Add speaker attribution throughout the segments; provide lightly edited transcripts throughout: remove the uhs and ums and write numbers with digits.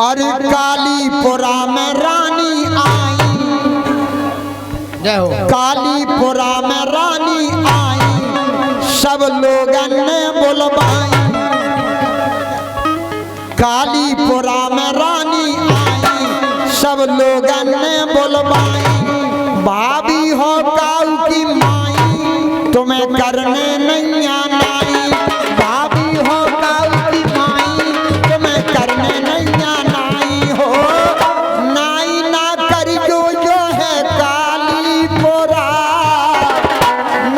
Speaker 1: अरे कालीपुरा में रानी आई, कालीपुरा में रानी आई, सब लोगन ने बुलवाई। कालीपुरा में रानी आई, सब लोगन ने बुलवाई। भाभी हो काऊ की माई, तुम्हें करने नहीं आनाई। भाभी हो काऊ की माई, तुम्हें करने नहीं आनाई हो। नाई ना करियो जो है कालीपुरा,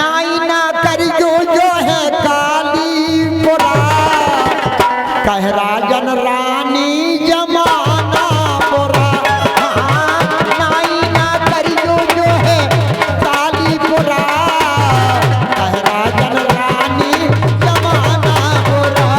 Speaker 1: नाई ना करियो जो है कालीपुरा। कह राजन रानी जमाना बुरा, नाई ना करियो जो है कालीपुरा। कह राजन रानी जमाना बुरा।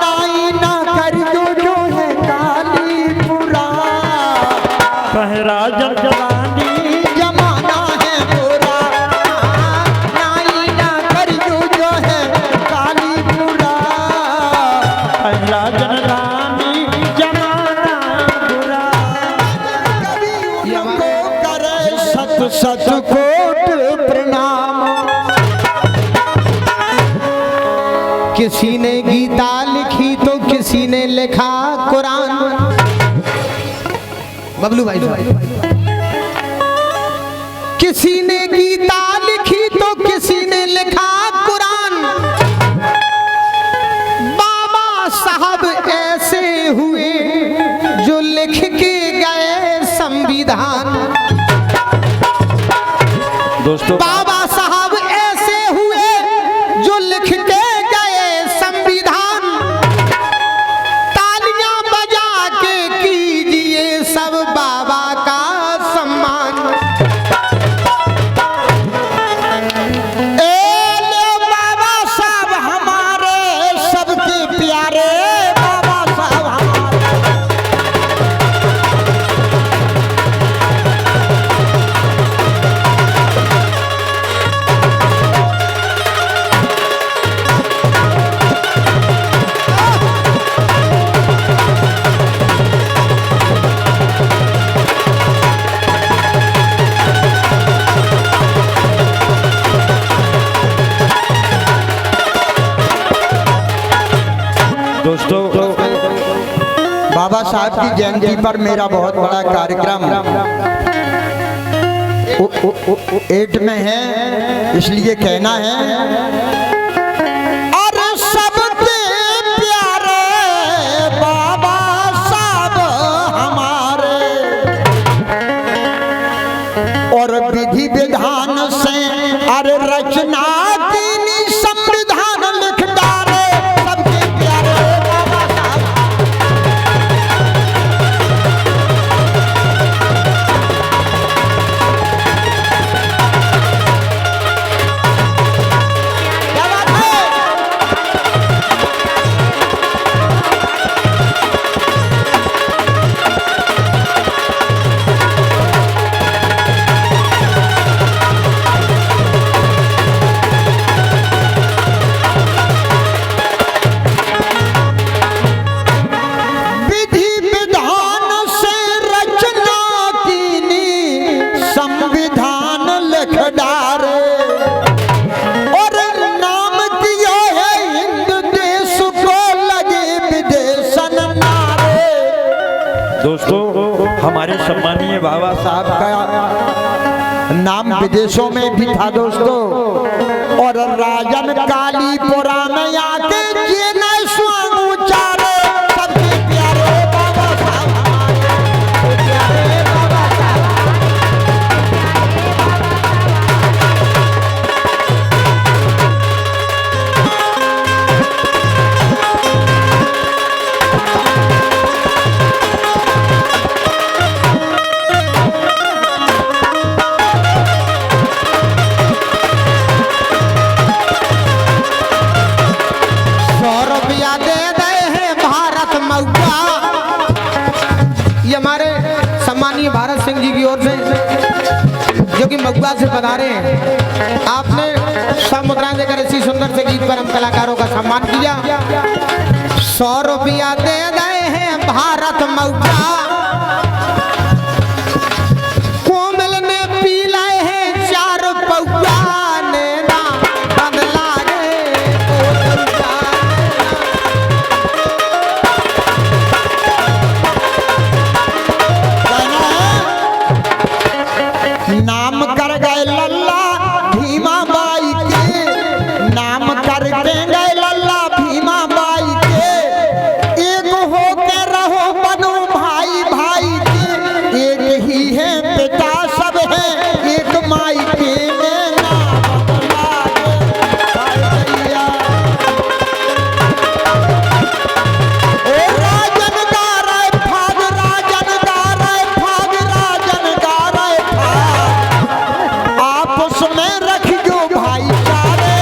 Speaker 1: नाई ना करियो जो है कालीपुरा।
Speaker 2: कह राजन रानी
Speaker 1: जमाना है बुरा, नाई ना करियो जो है कालीपुरा।
Speaker 2: कह राजन रानी जमाना बुरा।
Speaker 1: कवियों को करे सत सत कोट प्रणाम। किसी ने गीता लिखी तो किसी ने लिखा कुरान। बबलू भाई किसी ने गीता लिखी तो किसी ने लिखा कुरान। बाबा साहब ऐसे हुए जो लिख के गए संविधान।
Speaker 2: दोस्तों
Speaker 1: बाबा साहब ऐसे हुए जो लिख के गए संविधान। तालियां बजा के कीजिए सब बाबा का सम्मान। ए ले बाबा साहब हमारे सबके प्यारे, बाबा साहब हमारे।
Speaker 2: दोस्तों
Speaker 1: बाबा साहब की जयंती पर मेरा बहुत बड़ा कार्यक्रम 8 में है, इसलिए कहना है। अरे सबके प्यारे बाबा साहब हमारे, और विधि विधान से अरे रचना की संविधान लिख डाले सबके प्यारे बाबा साहब। क्या बात है? विधि विधान से रचना कीनी संविधान लिख डारे, और नाम दिया है हिंद देश को लगे विदेशन नारे।
Speaker 2: दोस्तों हमारे सम्मानीय बाबा
Speaker 1: साहब का नाम विदेशों में भी था दोस्तों, और राजन कालीपुरा में आके ये न स्वांग उचारे सबके प्यारे बाबा साहब हमारे, प्यारे बाबा साहब।
Speaker 3: सम्मानीय भारत सिंह जी की ओर से जो कि मगुआ से पधारे हैं, आपने सब मुद्राएं देकर इसी सुंदर से गीत पर हम कलाकारों का सम्मान किया। 100 रुपया दे गए हैं भारत मगुआ, कोमल ने पी लाए हैं 4 पौआ, नैना बदला गए
Speaker 1: नाम कर गए लल्ला भीमा बाई के, नाम कर गए लल्ला भीमा बाई के, एक हो के रहो बनो भाई भाई के, एक ही है पिता सब है एक माई के, नैना बदला गए ओ राजन गा रहे फाग, राजन गा रहे फाग, राजन गा रहे फाग, आपस में रख जो भाईचारे,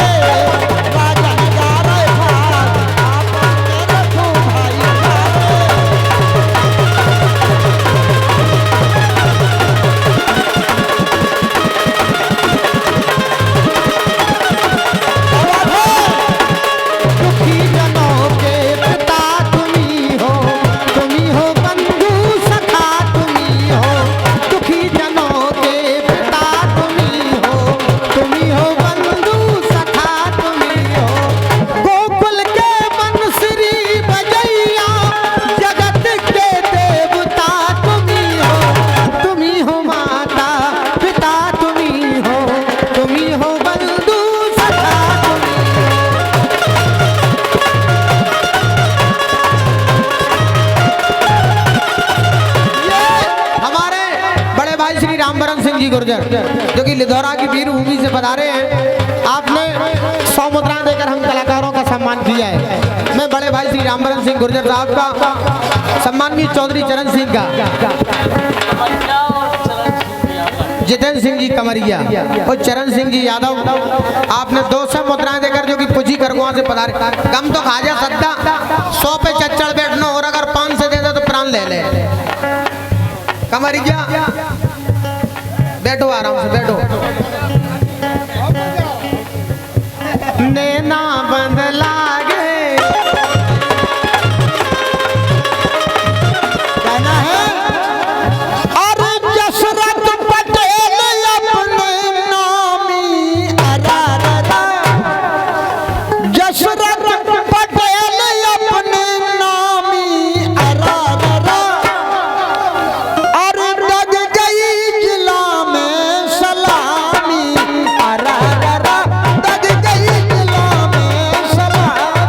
Speaker 1: राजन गा रहे फाग, आपस में रखो भाईचारे।
Speaker 3: दुखी जनों के पिता तुम्ही हो बंधु सखा तुम्ही हो, दुखी जनों के पिता तुम्ही हो बंधु सखा तुम्ही हो, गोकुल के बंसुरी बजैया जगत के देवता तुम्ही हो माता पिता तुम्ही हो बंधु सखा तुम्ही ये हमारे बड़े भाई श्री रामबरन सिंह जी गुर्जर जो कि लिधौरा की वीर भूमि से पधारे हैं, आपने 100 मुद्राएं देकर हम कलाकारों का सम्मान किया है। मैं बड़े भाई श्री रामबरन सिंह गुर्जर साहब का, सम्माननीय चौधरी चरण सिंह का, जितेंद्र सिंह जी कमरिया और चरण सिंह जी यादव, आपने 200 मुद्राएं देकर जो कि पुजी करगुआ से पधारे। कम तो खा जा सकता, 100 पे चच्चड़ बैठना, और अगर 5 से दे दो तो प्राण ले ले। कमरिया बैठो, आराम से बैठो। नैना बंद लागे
Speaker 1: कहना है अरे जसरत पटेल अपने नामी, अरारा जसरत पटेल अपने नामी, अरारा अरे लग गई जिला में सलामी, अरारा लग गई जिला में सलामी।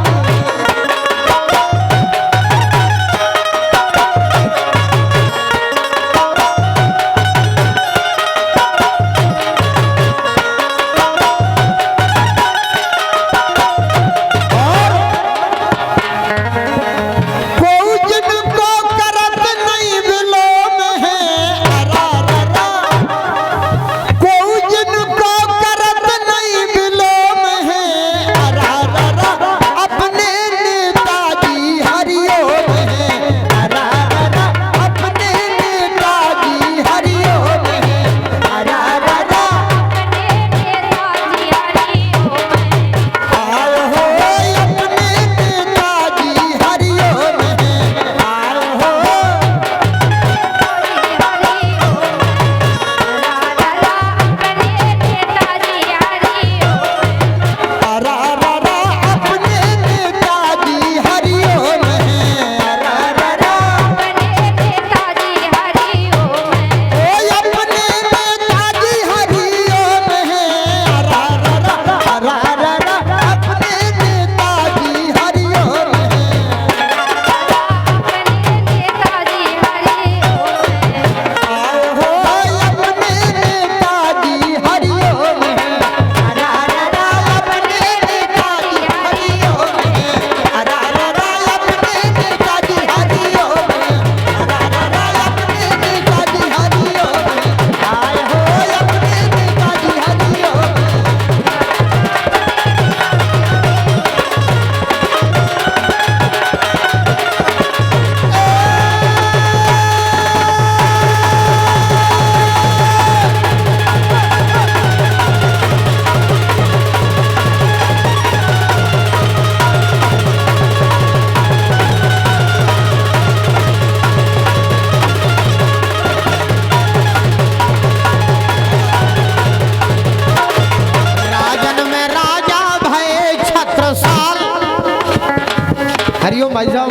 Speaker 3: भाई साहब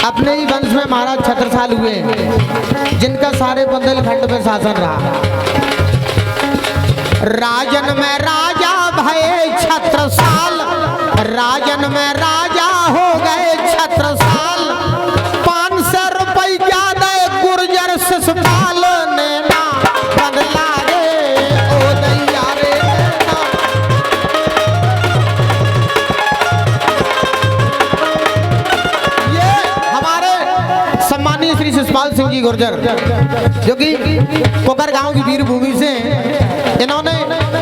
Speaker 3: अपने ही वंश में महाराज छत्रसाल हुए हैं, जिनका सारे बुंदेलखंड में शासन रहा। राजन में राजा भये छत्रसाल, राजन में राजा हो गए छत्रसाल। 500 रुपया दे गुर्जर शिशुपाल ने ना बदला रे ओ दैया रे ना। ये हमारे सम्मानीय श्री शिशुपाल सिंह जी गुर्जर, जो कि कोकर गांव की वीर भूमि से, इन्होंने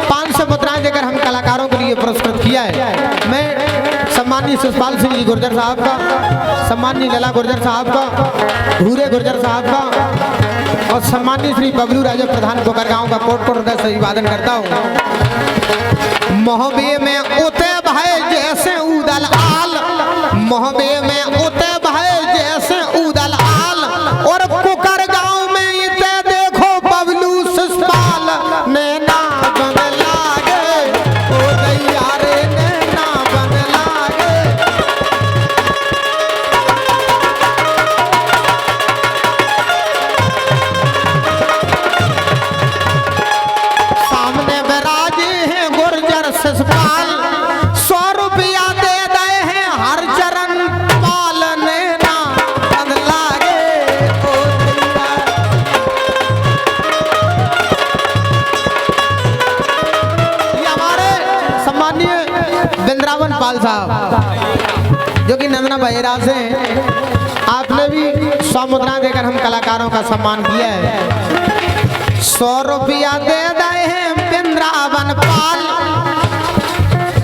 Speaker 3: 500 मुद्राएं देकर हम कलाकारों के लिए पुरस्कृत किया है। मैं सम्मानीय शिशुपाल सिंह जी गुर्जर साहब का, सम्मानीय लला गुर्जर साहब का, भूरे गुर्जर साहब का और सम्मानीय श्री बबलू राजा प्रधान कोकर गांव का कोट कोट हृदय से अभिवादन करता हूँ। मोहबे में उते भाई जैसे उदल आल, मोहबे में उते भाई जैसे उदल आल, और कोकर गांव में इते देखो बबलू शिशुपाल ने ना बदला गे ओ दैया रे ने ना बदला गे। सामने विराजे हैं गुर्जर शिशुपाल, 100 रुपया दे गए हैं हर चरण पाल ने ना बदला गे ओ दैया। ये हमारे सम्मानीय वृंदावन पाल साहब, जो कि नंदना बहेरा से हैं। आपने भी 100 मुद्रा देकर हम कलाकारों का सम्मान किया है। 100 रुपया दे गए हैं वृंदावन पाल,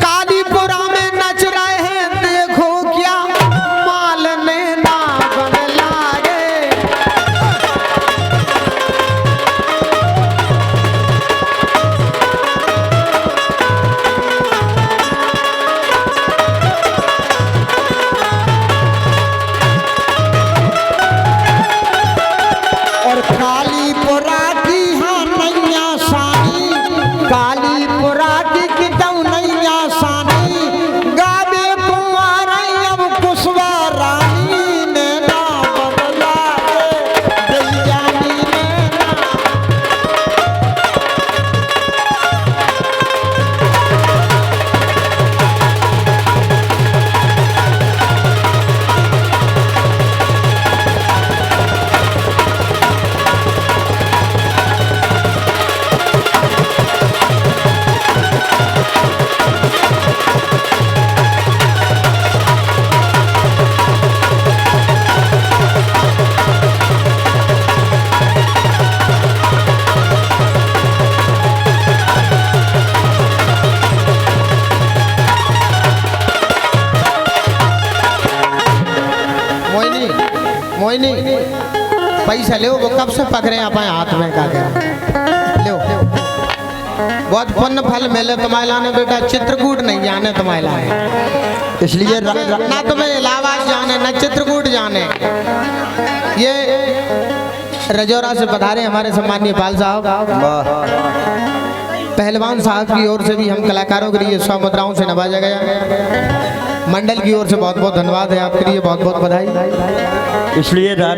Speaker 3: कालीपुरा में नच रहे हैं देखो क्या माल ने ना बदला गे।
Speaker 1: और कालीपुरा की हाँ नैया सानी, कालीपुरा की कितौ नैया सानी, गावे कुंवर अब कुशवा रानी ने ना बदला रे दैयानी ने ना। मोइनी पैसा ले, वो कब से पकड़े अपने हाथ में का ले बहुत पुण्य फल मिले तुम्हारे लाने बेटा। चित्रकूट नहीं जाने तुम्हारे लाने, इसलिए
Speaker 3: ना तुम्हें इलाहाबाद जाने ना चित्रकूट जाने। ये रजौरा से पधारे हमारे सम्मानीय पाल साहब, पहलवान साहब की ओर से भी हम कलाकारों के लिए 100 मुद्राओं से नवाजा गया। मंडल की ओर से बहुत बहुत धन्यवाद है, आपके लिए बहुत बहुत बधाई।
Speaker 2: इसलिए रानी